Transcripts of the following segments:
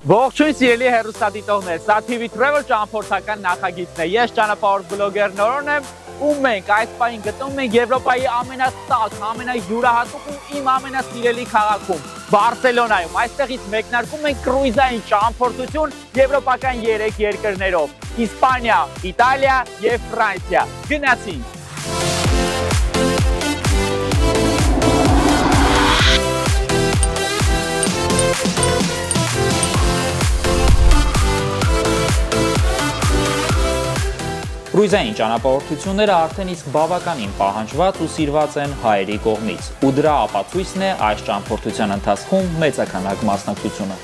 Ողջույն սիրելի հեռուստադիտողներ, սա TV Travel ճամփորդական նախագիծն է։ Ես ճանապարհորդ բլոգեր Նորոն եմ, ու մենք այս պահին գտնվում ենք Եվրոպայի ամենատաք, ամենայուրահատուկ ու իմ ամենասիրելի քաղաքում՝ Բարսելոնայում։ Այստեղից մեկնարկում ենք կրուիզային ճամփորդություն եվրոպական 3 երկրներով՝ Իսպանիա, Իտալիա եւ Ֆրանսիա։ Գնացինք։ Կրուիզային ճանապարհորդությունները արդեն իսկ բավականին պահանջված ու սիրված են հայերի կողմից, ու դրա ապացույցն է այս ճամփորդության ընթացքում մեծաքանակ մասնակցությունը։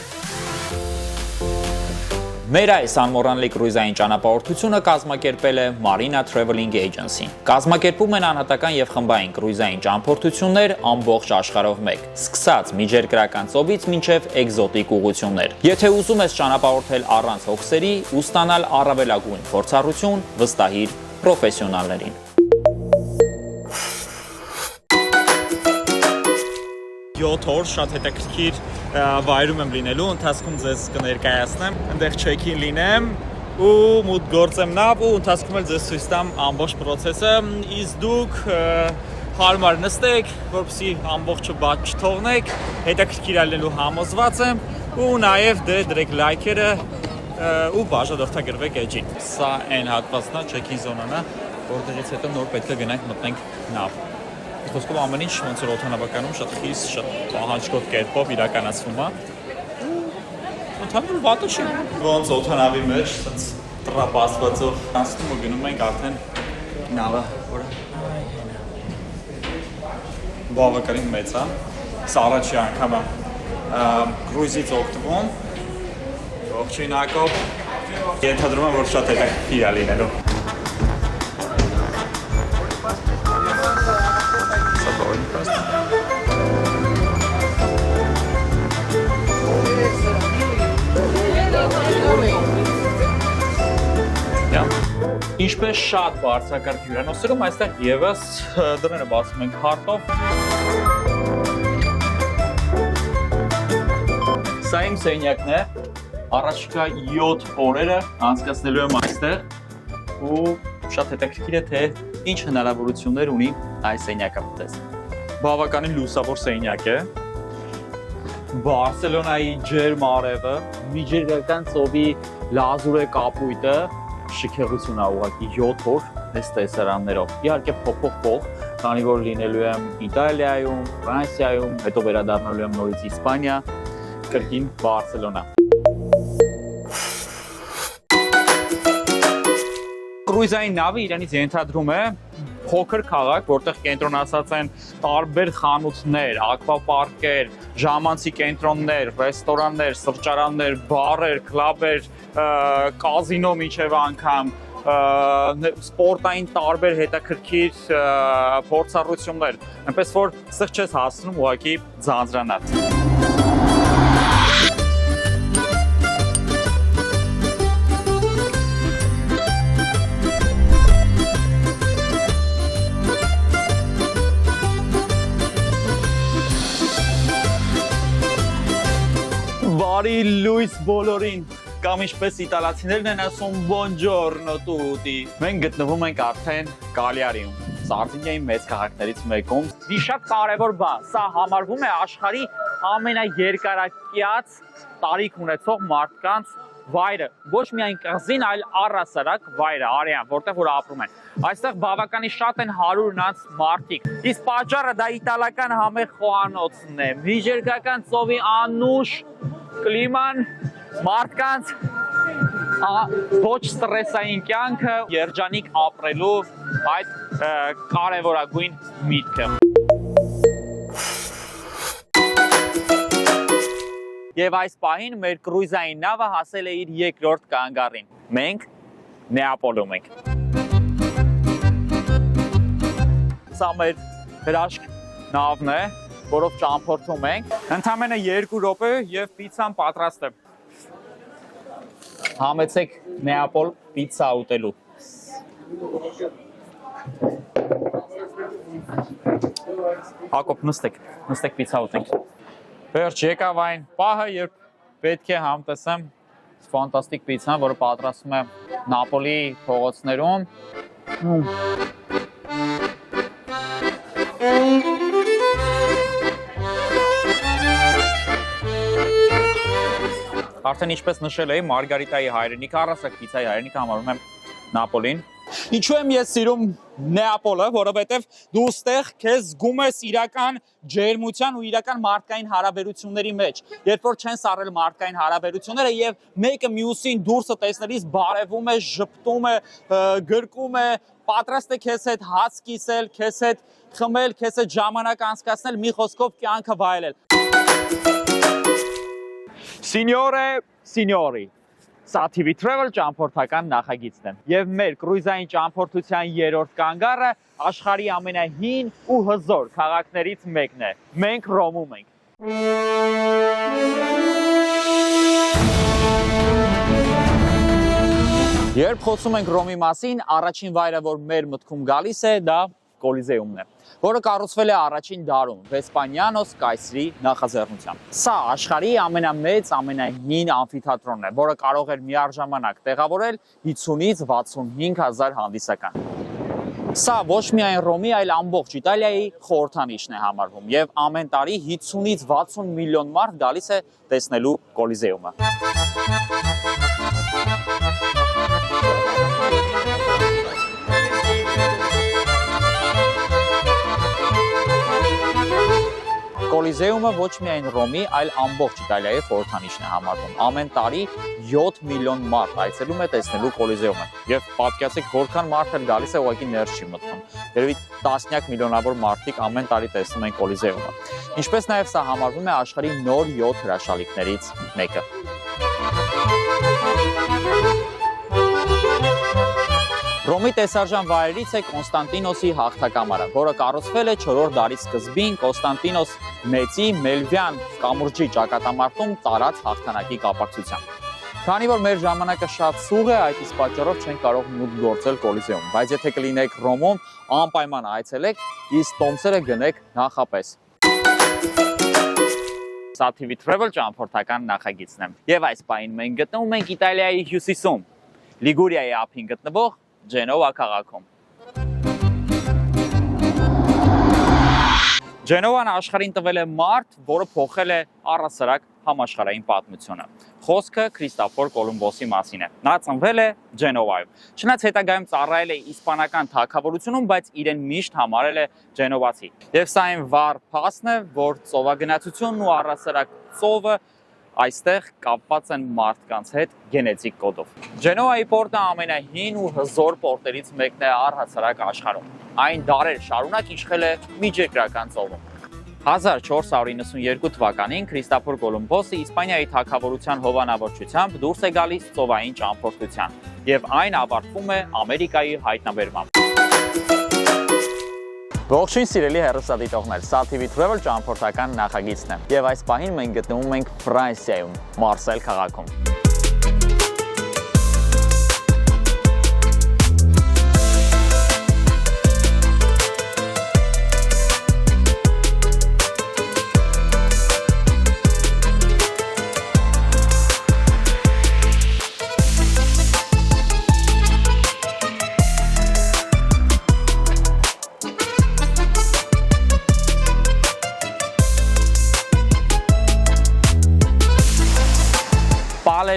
Մեր այս անմոռանալի կրուիզային ճանապարհորդությունը կազմակերպել է Marina Traveling Agency-ն։ Կազմակերպում են անհատական եւ խմբային կրուիզային ճամփորդություններ ամբողջ աշխարհով մեկ, սկսած միջերկրական ծովից մինչեւ էկզոտիկ ուղղություններ։ Եթե ուզում ես ճանապարհորդել առանց հոգսերի ու ստանալ առավելագույն փորձառություն, վստահիր պրոֆեսիոնալներին։ 7 օր շատ հետաքրքիր վայրում եմ լինելու, ընթացքում ձեզ կներկայացնեմ, այնտեղ check-in լինեմ ու մուտք գործեմ նավ ու ընթացքում էլ ձեզ ցույց տամ ամբողջ process-ը, իսկ դուք հարմար նստեք, որպեսզի ամբողջը բաց չթողնեք, հետաքրքիր լինելու համոզված եմ ու նաև դրեք լայքերը ու բաժանորդագրվեք էջին։ Սա այն հատվածն է, check-in զոնան է, որտեղից հետո նոր պետք է գնանք մտնենք նավ։ Խոսքով ամեն ինչ ոնց որ օդանավականում շատ խիստ, շատ պահանջկոտ կերպով իրականացվում է։ Ընդհանուր վատը չի։ Ոնց օդանավի մեջ, ցած տրապասվածով անցնում ու գնում ենք արդեն նավը, որը բավականին մեծ է։ Սա առաջի անգամ է կրուիզից օգտվում։ Ողջույն Հակոբ։ Ենթադրում եմ, որ շատ հետաքրքիր է լինելու։ Ինչպես շատ բարձրակարգ հյուրանոցերում, այստեղ եւս դռները բացում են քարտով։ Սա իմ սենյակն է, առաջիկա 7 օրերը անցկացնելու եմ այստեղ ու շատ հետաքրքիր է, թե ինչ հնարավորություններ ունի այս սենյակը մտես։ Բավականին լուսավոր սենյակ է։ Բարսելոնայի ջերմ արևը, միջերկրական ծովի լազուրե կապույտը, շքեղություն է ուղղակի 7 օր այս տեսարաններով։ Իհարկե փոփոխվող, քանի որ լինելու եմ Իտալիայում, Ֆրանսիայում, հետո վերադառնալու եմ նորից Իսպանիա, կրկին Բարսելոնա։ Կրուիզային նավը իրենից ենթադրում է փոքր քաղաք, որտեղ կենտրոնացած են տարբեր խանութներ, ակվապարկեր, ժամանցի կենտրոններ, ռեստորաններ, սրճարաններ, բարեր, կլաբեր, կազինո մինչև անգամ սպորտային տարբեր հետաքրքիր փորձառություններ, այնպես որ սխ չես հասնում ուղղակի ձանձրանալ։ Բարի լույս բոլորին, կամ ինչպես իտալացիներն են ասում buongiorno tutti։ Մենք գտնվում ենք արդեն Կալիարիում, Սարդինիայի մեծ քաղաքներից մեկում։ Մի շատ կարևոր բան, սա համարվում է աշխարհի ամենաերկարակյաց տարիք ունեցող մարդկանց վայրը, ոչ միայն կղզին, այլ առհասարակ վայրը, արյան, որտեղ որ ապրում են։ Այստեղ բավականին շատ են 100-ից մարդիկ։ Իսկ պատճառը դա իտալական համեղ խոհանոցն է, միջերկրական ծովի անուշ կլիման, մարդկանց ոչ ստրեսային կյանքը, երջանիկ ապրելու այդ կարևորագույն միտքը։ Եվ այս պահին մեր կրուիզային նավը հասել է իր 2-րդ կանգառին։ Մենք Նեապոլում ենք։ Սա մեր հրաշք նավն է, որով ճամփորդում ենք։ Ընդամենը 2 րոպե եւ պիցցան պատրաստ է։ Համեցեք Նեապոլ պիցցա ուտելու։ Հակոբ նստեք պիցցա ուտենք։ Վերջ եկավ այն պահը, երբ պետք է համտեսեմ ֆանտաստիկ պիցցան, որը պատրաստում է Նապոլի փողոցներում։ Արդեն ինչպես նշել էի, Մարգարիտայի հայրենիքը, առասարակ պիցցայի հայրենիքը համարում եմ Նապոլին։ Ինչու եմ ես սիրում Նեապոլը, որովհետև դու ստեղ քեզ զգում ես իրական ջերմության ու իրական մարդկային հարաբերությունների մեջ։ Երբ որ չեն սառել մարդկային հարաբերությունները եւ մեկը մյուսին դուրսը տեսնելիս բարևում է, ժպտում է, գրկում է, պատրաստ է քեզ հետ հաց կիսել, քեզ հետ խմել, քեզ հետ ժամանակ անցկացնել, մի խոսքով կյանքը վայելել։ Signore, signori, սա TV Travel ճամփորդական նախագիծն է եւ մեր կրուիզային ճամփորդության երրորդ կանգառը աշխարհի ամենահին ու հզոր քաղաքներից մեկն է։ Մենք Ռոմում ենք։ Երբ խոսում ենք Ռոմի մասին, առաջին վայրը, որ մեր մտքում գալիս է, դա Կոլիզեումն է, որը կառուցվել է առաջին դարում Վեսպանիանոս կայսրի նախաձեռնությամբ։ Սա աշխարհի ամենամեծ, ամենահին ամֆիթատրոնն է, որը կարող էր միառժամանակ տեղավորել 50-ից 65,000 հանդիսական։ Սա ոչ միայն Ռոմի, այլ ամբողջ Իտալիայի խորհրդանիշն է համարվում եւ ամեն տարի 50-ից 60 միլիոն մարդ գալիս է տեսնելու Կոլիզեումը։ Կոլիզեումը ոչ միայն Ռոմի, այլ ամբողջ Իտալիայի խորհրդանիշն է համարվում։ Ամեն տարի 7 միլիոն մարդ այցելում է տեսնելու Կոլիզեումը։ Եվ պատկերացրեք, որքան մարդ էլ գալիս է, ուղղակի ներս չի մտնում։ Երևի տասնյակ միլիոնավոր մարդիկ ամեն տարի տեսնում են Կոլիզեումը։ Ինչպես նաև սա համարվում է աշխարհի նոր 7 հրաշալիքներից մեկը։ Ռոմի տեսարժան վայրերից է Կոնստանտինոսի հաղթակամարը, որը կառուցվել է 4-րդ դարի սկզբին Կոնստանտինոս Մեծի Մելվյան կամուրջի ճակատամարտում տարած հաղթանակի կապակցությամբ։ Քանի որ մեր ժամանակը շատ սուղ է, այդ իսկ պատճառով չեն կարող մուտք գործել Կոլիզեում, բայց եթե կլինեք Ռոմում, անպայման այցելեք, իսկ տոմսերը գնեք նախապես։ Սա TV Travel ճամփորդական նախագիծն է։ Եվ այս պահին մենք գտնվում ենք Իտալիայի հյուսիսում, Լիգուրիայի ափին գտնվող Ջենովա քաղաքում։ Ջենովան աշխարհին տվել է մարդ, որը փոխել է առհասարակ համաշխարհային պատմությունը։ Խոսքը Քրիստոֆոր Կոլումբոսի մասին է։ Նա ծնվել է Ջենովայում։ Չնայած հետագայում ծառայել է իսպանական թագավորությունում, բայց իրեն միշտ համարել է ջենովացի։ Եվ սա այն վառ փաստն է, որ ծովագնացությունն ու առհասարակ ծովը այստեղ կապված են մարդկանց հետ գենետիկ կոդով։ Ջենովայի պորտը ամենահին ու հզոր պորտերից մեկն է առհասարակ աշխարհում։ Այն դարեր շարունակ իշխել է Միջերկրական ծովում։ 1492 թվականին Քրիստոֆոր Կոլումբոսը Իսպանիայի թագավորության հովանավորչությամբ դուրս է գալիս ծովային ճամփորդության, եւ այն ավարտվում է Ամերիկայի հայտնաբերմամբ։ Ողջույն սիրելի հեռուստադիտողներ, սա TV Travel ճամփորդական նախագիծն է, եւ այս պահին մենք գտնվում ենք Ֆրանսիայում, Մարսել քաղաքում։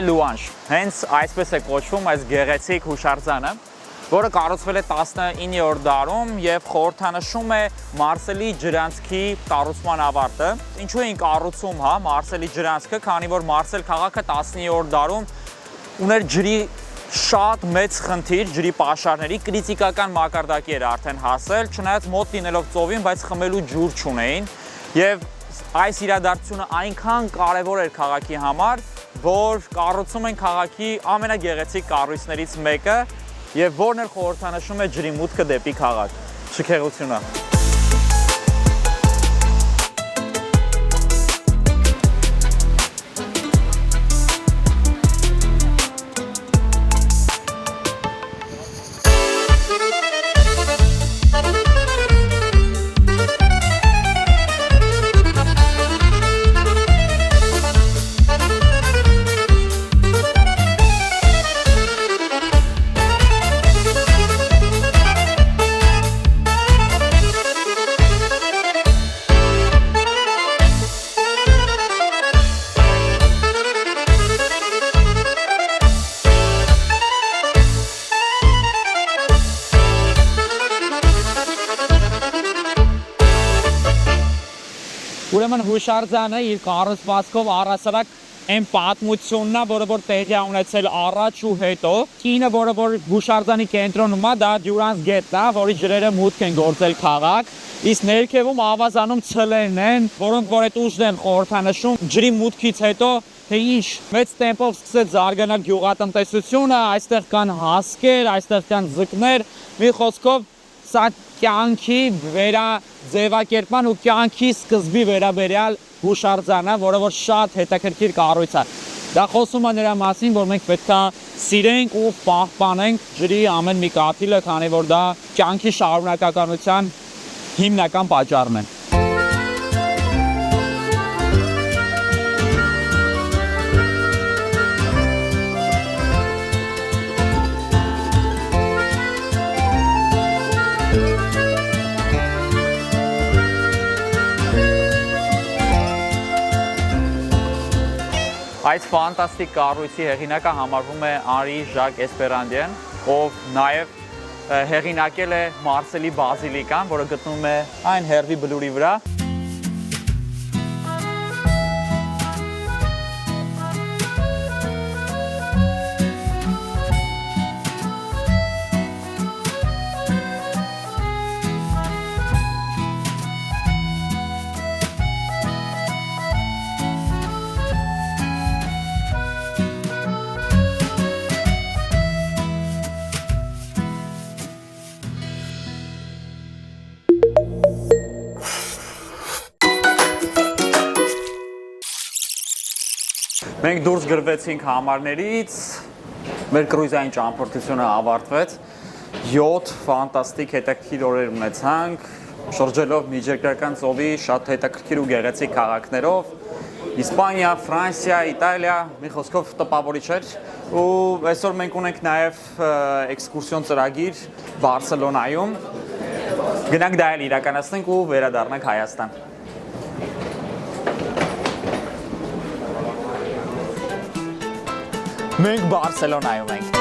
Լուանշ, հենց այսպես է կոչվում այս գեղեցիկ հուշարձանը, որը կառուցվել է 19-րդ դարում եւ խորհրդանշում է Մարսելի ջրանցքի կառուցման ավարտը։ Ինչու էին կառուցում, Մարսելի ջրանցքը, քանի որ Մարսել քաղաքը 19-րդ դարում ուներ ջրի շատ մեծ խնդիր, ջրի պաշարների կրիտիկական մակարդակի էր արդեն հասել, չնայած մոտ լինելով ծովին, բայց խմելու ջուր չունեին եւ այս իրադարձությունը այնքան կարեւոր էր քաղաքի համար, որ կառուցում են քաղաքի ամենագեղեցիկ կառույցներից մեկը եւ որն էլ խորհրդանշում է ջրի մուտքը դեպի քաղաք։ Շքեղությունը։ Ուրեմն հուշարձանը իր կառուցվածքով առասարակ այն պատմությունն է, որը որ տեղի է ունեցել առաջ ու հետո։ Կինը, որը որ հուշարձանի կենտրոնում է, դա Դյուրանս գետն է, որի ջրերը մուտք են գործել քաղաք։ Իսկ ներքևում ավազանում ցլերն են, որոնք որ այդ ուժն են խորհրդանշում ջրի մուտքից հետո թե ինչ մեծ տեմպով սկսեց զարգանալ գյուղատնտեսությունը, այստեղ կան հասկեր, այստեղ կան ձկներ, մի խոսքով սա կյանքի վերաձևակերպման ու կյանքի սկզբի վերաբերյալ հուշարձան է, որը որ շատ հետաքրքիր կառույց է։ Դա խոսում է նրա մասին, որ մենք պետք է սիրենք ու պահպանենք ջրի ամեն մի կաթիլը, քանի որ դա կյանքի շարունակականության հիմնական պատճառն է։ Այս ֆանտաստիկ կառույցի հեղինակը համարվում է Անրի Ժակ Էսպերանդյան, ով նաև հեղինակել է Մարսելի բազիլիկան, որը գտնվում է այն հերվի բլուրի վրա։ Մենք դուրս գրվեցինք համարներից, մեր կրուիզային ճամփորդությունը ավարտվեց, 7 ֆանտաստիկ հետաքրքիր օրեր ունեցանք, շրջելով Միջերկրական ծովի շատ հետաքրքիր ու գեղեցիկ քաղաքներով, Իսպանիա, Ֆրանսիա, Իտալիա, մի խոսքով տպավորիչ էր, ու այսօր մենք ունենք նաև էքսկուրսիոն ծրագիր Բարսելոնայում, գնանք դա էլ իրականացնենք ու վերադառնանք Հայաստան։ Մենք Բարսելոնայում ենք։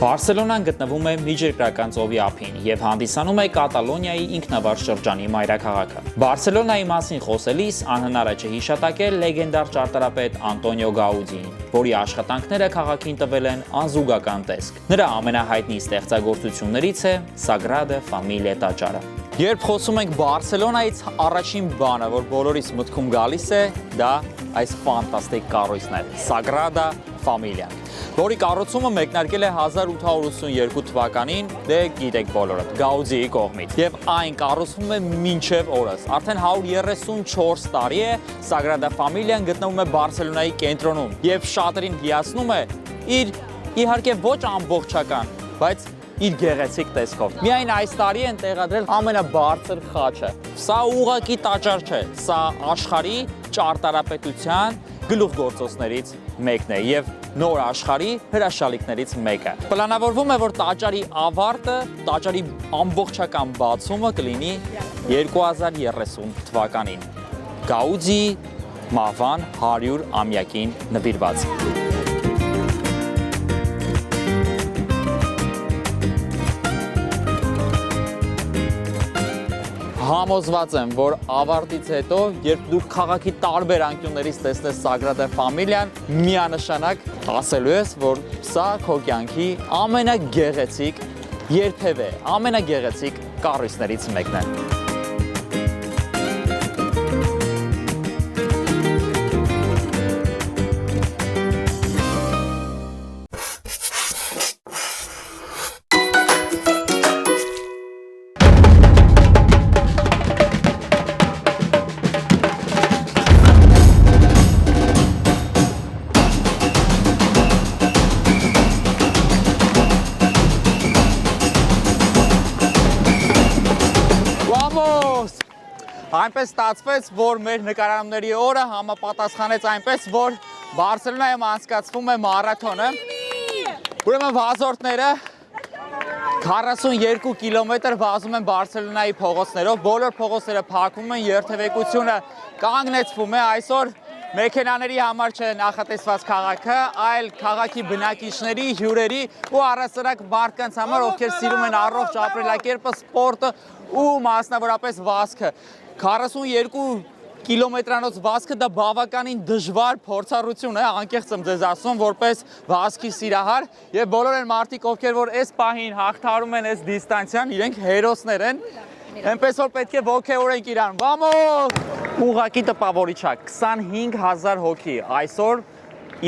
Բարսելոնան գտնվում է Միջերկրական ծովի ափին և հանդիսանում է Կատալոնիայի ինքնավար շրջանի մայրաքաղաքը։ Բարսելոնայի մասին խոսելիս անհնար է չհիշատակել լեգենդար ճարտարապետ Անտոնիո Գաուդիին, որի աշխատանքները քաղաքին տվել են անզուգական տեսք։ Նրա ամենահայտնի ստեղծագործություններից է Sagrada Familia տաճարը։ Երբ խոսում ենք Բարսելոնայից, առաջին բանը, որ բոլորիս մտքում գալիս է, դա այս ֆանտաստիկ կառույցն է՝ Sagrada Familia, որի կառուցումը մեկնարկել է 1882 թվականին, դե գիտեք բոլորը, Գաուդիի կողմից, եւ այն կառուցվում է մինչև օրս։ Արդեն 134 տարի է Sagrada Familian գտնվում է Բարսելոնայի կենտրոնում եւ շատերին հիացնում է իր իհարկե ոչ ամբողջական, բայց իր գեղեցիկ տեսքով։ Միայն այս տարի են տեղադրել ամենաբարձր խաչը։ Սա ուղղակի տաճար չէ, սա աշխարհի ճարտարապետության գլուխգործոցներից մեկն է եւ նոր աշխարհի հրաշալիքներից մեկը։ Պլանավորվում է, որ տաճարի ավարտը, տաճարի ամբողջական բացումը կլինի 2030 թվականին։ Գաուդիի մահվան 100-ամյակին նվիրված։ Համոզված եմ, որ ավարտից հետո, երբ դու քաղաքի տարբեր անկյուններից տեսնես Sagrada Familian, միանշանակ ասելու ես, որ սա քո կյանքի ամենագեղեցիկ, երբևէ ամենագեղեցիկ կառույցներից մեկն է։ Այնպես ստացվեց, որ մեր նկարահանումների օրը համապատասխանեց այնպես, որ Բարսելոնայում անցկացվում է մարաթոնը Ուրեմն վազորդները 42 կիլոմետր վազում են Բարսելոնայի փողոցներով, բոլոր փողոցները փակվում են, երթևեկությունը կանգնեցվում է, այսօր մեքենաների համար չէ նախատեսված քաղաքը, այլ քաղաքի բնակիչների, հյուրերի ու առասարակ մարդկանց համար, ովքեր սիրում են առողջ ապրելակերպը, սպորտը ու մասնավորապես վազքը։ 42 կիլոմետրանոց վազքը դա բավականին դժվար փորձառություն է, անկեղծ եմ ձեզ ասում, որպես վազքի սիրահար, եւ բոլոր այն մարդիկ, ովքեր որ այս պահին հաղթարում են այս դիստանցիան, իրենք հերոսներ են, այնպես որ պետք է ոգևորենք իրան։ Վամոս! Ուղղակի տպավորիչ է, 25000 հոգի այսօր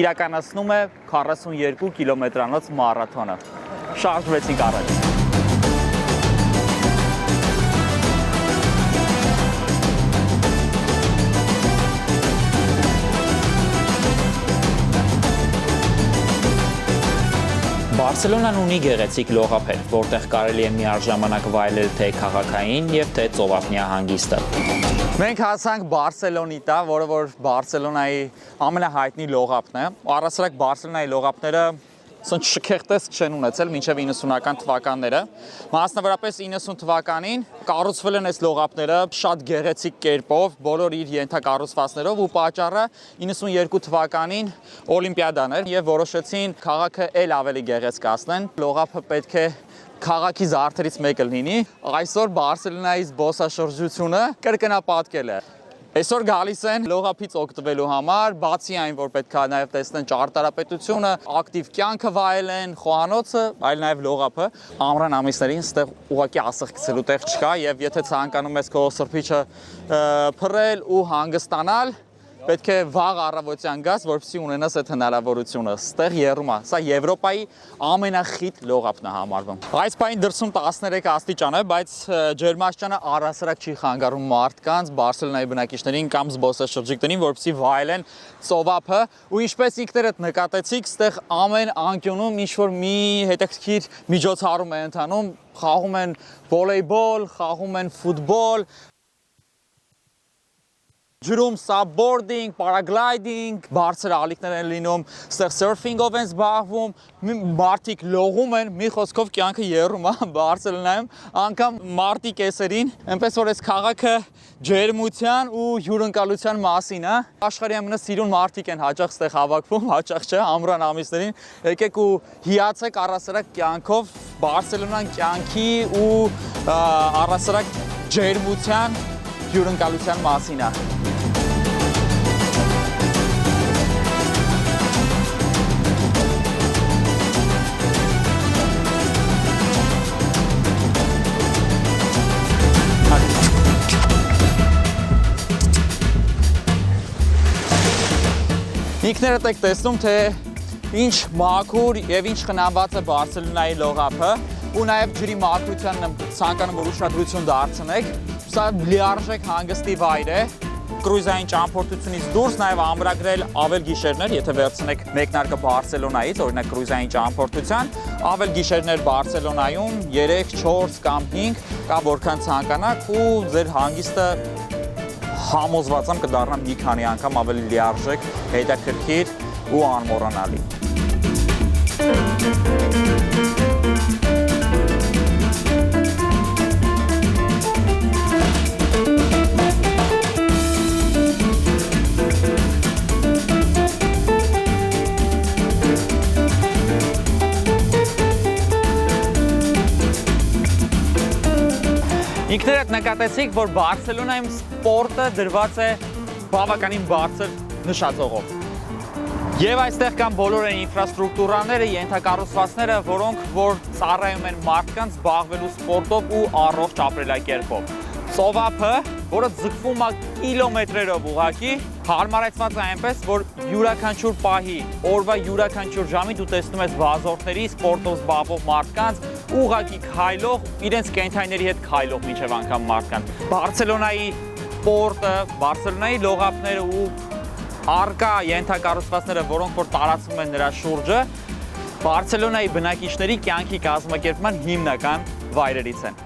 իրականացնում է 42 կիլոմետրանոց մարաթոնը։ Շարժվեցինք առաջ։ Բարսելոնան ունի գեղեցիկ լողափեր, որտեղ կարելի է միաժամանակ վայելել թե քաղաքային եւ թե ծովափնյա հանգիստը։ Մենք հասանք Բարսելոնիտա, որը որ Բարսելոնայի ամենահայտնի լողափն է։ Առասարակ Բարսելոնայի լողափները շքեղտես չեն ունեցել մինչև 90-ական թվականները։ Մասնավորապես 90 թվականին կառուցվել են այս լողափները շատ գեղեցիկ կերպով, բոլոր իր ենթակառուցվածքներով ու պատճառը 92 թվականին Օլիմպիադան էր եւ որոշեցին քաղաքը ել ավելի գեղեցկացնեն։ Լողափը պետք է քաղաքի զարդերից մեկը լինի։ Այսօր Բարսելոնայի զբոսաշրջությունը կրկնապատկել է։ Այսօր գալիս են լողափից օգտվելու համար, բացի այն, որ պետք է նաև տեսնեն ճարտարապետությունը, ակտիվ կյանքը վայելեն, խոհանոցը, այլ նաև լողափը։ Ամռան ամիսներին ստեղ ուղղակի ասեղ գցելու տեղ չկա եւ եթե ցանկանում ես քո սրբիչը փռել ու հանգստանալ, պետք է վաղ առավոտյան գաս, որպեսզի ունենաս այդ հնարավորությունը։ Ստեղ եռում է։ Սա Եվրոպայի ամենախիտ լողափն է համարվում։ Այս պահին դրսում 13 աստիճան է, բայց ջերմաստիճանը առհասարակ չի խանգարում մարդկանց, Բարսելոնայի բնակիչներին կամ զբոսաշրջիկներին, որպեսզի վայելեն ծովափը։ Ու ինչպես ինքներդ նկատեցիք, ստեղ ամեն անկյունում ինչ-որ մի հետաքրքիր միջոցառում է ընթանում, խաղում են վոլեյբոլ, խաղում են ֆուտբոլ, ջրում սաբբորդինգ, պարագլայդինգ, բարձր ալիքներ են լինում, ստեղ սերֆինգով են զբաղվում, մարդիկ լողում են, մի խոսքով կյանքը եռում է Բարսելոնայում, անգամ մարտի կեսերին, այնպես որ այս քաղաքը ջերմության ու հյուրընկալության մասին է։ Աշխարհի ամենասիրուն մարդիկ են հաճախ ստեղ հավաքվում, հաճախ չէ, ամռան ամիսներին, եկեք ու հիացեք առասարակ կյանքով, Բարսելոնան կյանքի ու առասարակ ջերմության հյուրընկալության մասին է։ Ինքներդ եք տեսնում, թե ինչ մաքուր եւ ինչ խնամված է Բարսելոնայի լողափը ու նաեւ ջրի մաքրությանն եմ ցանկանում որ ուշադրություն դարձնեք։ Սա լիարժեք հանգստի վայր է։ Կրուիզային ճամփորդությունից դուրս նաեւ ամրագրել ավել գիշերներ, եթե վերցնեք մեկնարկը Բարսելոնայից, օրինակ կրուիզային ճամփորդության, ավել գիշերներ Բարսելոնայում 3, 4 կամ 5 կամ որքան ցանկանաք ու ձեր հանգիստը համոզված եմ կդառնա մի քանի անգամ ավելի լիարժեք, հետաքրքիր ու անմոռանալի։ Ինքներդ նկատեցիք, որ Բարսելոնայում սպորտը դրված է բավականին բարձր նշաձողով։ Եվ այստեղ կան բոլոր այն ինֆրաստրուկտուրաները, ենթակառուցվածքները, որոնք որ ծառայում են մարդկանց զբաղվելու սպորտով ու առողջ ապրելակերպով։ Ծովափը, որը ձգվում է կիլոմետրերով ուղղակի, հարմարեցված է այնպես, որ յուրաքանչյուր պահի, օրվա յուրաքանչյուր ժամի դու տեսնում ես վազորդների, սպորտով զբաղվող մարդկանց, ուղղակի քայլող, իրենց կենդանիների հետ քայլող մինչև անգամ մարդկանց։ Բարսելոնայի սպորտը, Բարսելոնայի լողափները ու արկա ենթակառուցվածքները, որոնք որ տարածվում են նրա շուրջը, Բարսելոնայի բնակիչների կյանքի կազմակերպման հիմնական վայրերից են։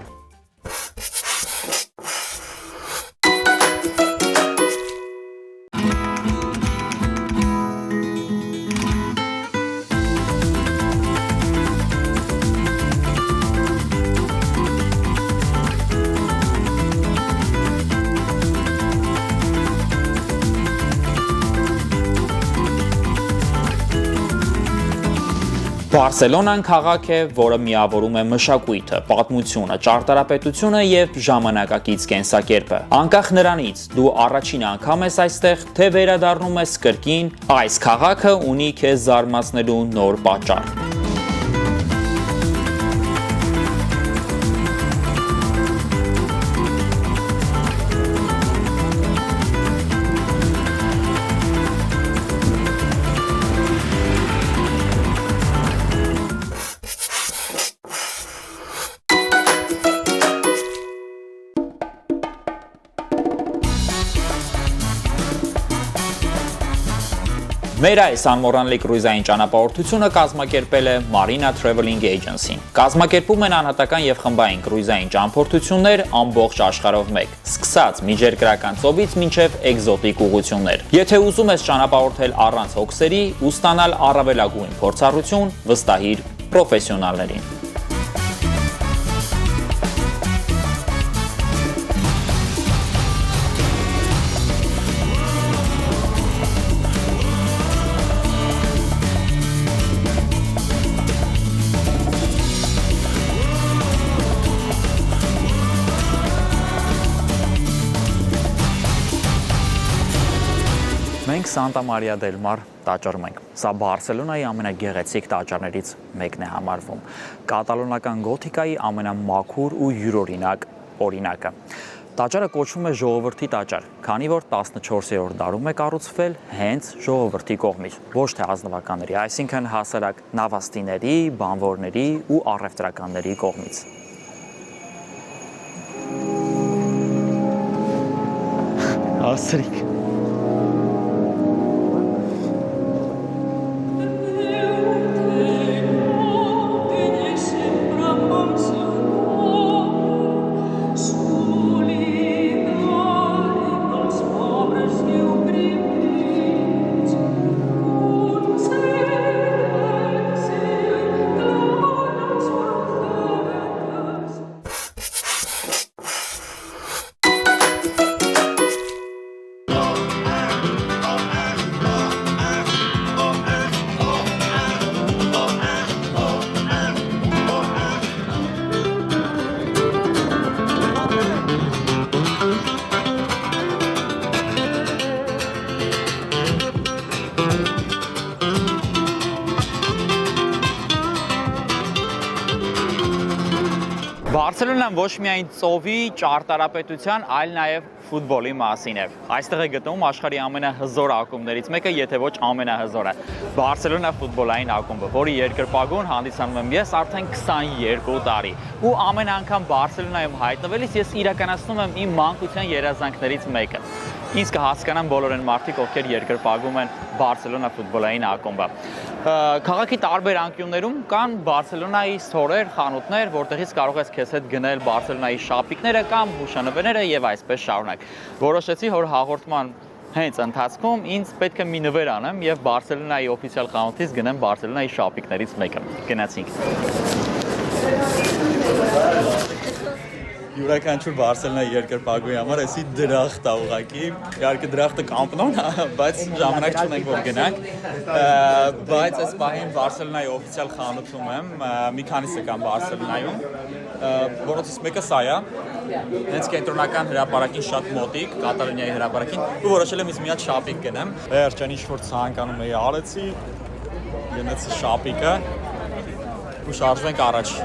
Բարսելոնան քաղաք է, որը միավորում է մշակույթը, պատմությունը, ճարտարապետությունը եւ ժամանակակից կենսակերպը։ Անկախ նրանից, դու առաջին անգամ ես այստեղ, թե վերադառնում ես կրկին, այս քաղաքը ունի քեզ զարմացնելու նոր պատճառ։ Մեր այս անմոռանալի կրուիզային ճանապարհորդությունը կազմակերպել է Marina Traveling Agency-ն։ Կազմակերպում են անհատական եւ խմբային կրուիզային ճամփորդություններ ամբողջ աշխարհով մեկ, սկսած միջերկրական ծովից մինչեւ էկզոտիկ ուղղություններ։ Եթե ուզում ես ճանապարհորդել առանց հոգսերի ու ստանալ առավելագույն փորձառություն, վստահիր պրոֆեսիոնալներին։ Մենք Սանտա Մարիա դել Մար տաճարում ենք։ Սա Բարսելոնայի ամենագեղեցիկ տաճարներից մեկն է համարվում։ Կատալոնական գոթիկայի ամենամաքուր ու յուրօրինակ օրինակը։ Տաճարը կոչվում է ժողովրդի տաճար, քանի որ 14-րդ դարում է կառուցվել հենց ժողովրդի կողմից, ոչ թե ազնվականների, այսինքն հասարակ նավաստիների, բանվորների ու առևտրականների կողմից։ Հասրիկ։ Բարսելոնան ոչ միայն ծովի, ճարտարապետության, այլ նաև ֆուտբոլի մասին է։ Այստեղ է գտնվում աշխարհի ամենահզոր ակումբներից մեկը, եթե ոչ ամենահզորը։ Բարսելոնա ֆուտբոլային ակումբը, որի երկրպագուն հանդիսանում եմ ես արդեն 22 տարի։ Ու ամեն անգամ Բարսելոնայում հայտնվելիս ես իրականացնում եմ իմ մանկության երազանքներից մեկը։ Ինձ կհասկանան բոլոր այն մարդիկ, ովքեր երկրպագում են Բարսելոնա ֆուտբոլային ակումբը։ Քաղաքի տարբեր անկյուններում կան Բարսելոնայի ստորեր, խանութներ, որտեղից կարող ես քեզ հետ գնել Բարսելոնայի շապիկները կամ հուշանվերները եւ այսպես շարունակ։ Որոշեցի, որ հաղորդման հենց ընթացքում ինձ պետք է մի նվեր անեմ եւ Բարսելոնայի օֆիցիալ խանութից գնեմ Բարսելոնայի շապիկներից մեկը։ Գնացինք։ Յուրաքանչյուր Բարսելոնայի երկրպագուի համար էսի դրախտ է ուղղակի։ Իհարկե դրախտը կամպնոն է, բայց ժամանակ չունենք որ գնանք։ Բայց այս պահին Բարսելոնայի օֆիցիալ խանութում եմ, մի քանիսը կան Բարսելոնայում, որոնցից մեկը սա է։ Հենց կենտրոնական հրապարակին շատ մոտիկ, Կատալոնիայի հրապարակին, ու որոշել եմ ինձ մի հատ շապիկ գնեմ։ Վերջին ինչ-որ ցանկանում էի արեցի, գնացի շապիկը ու շարժվենք առաջ։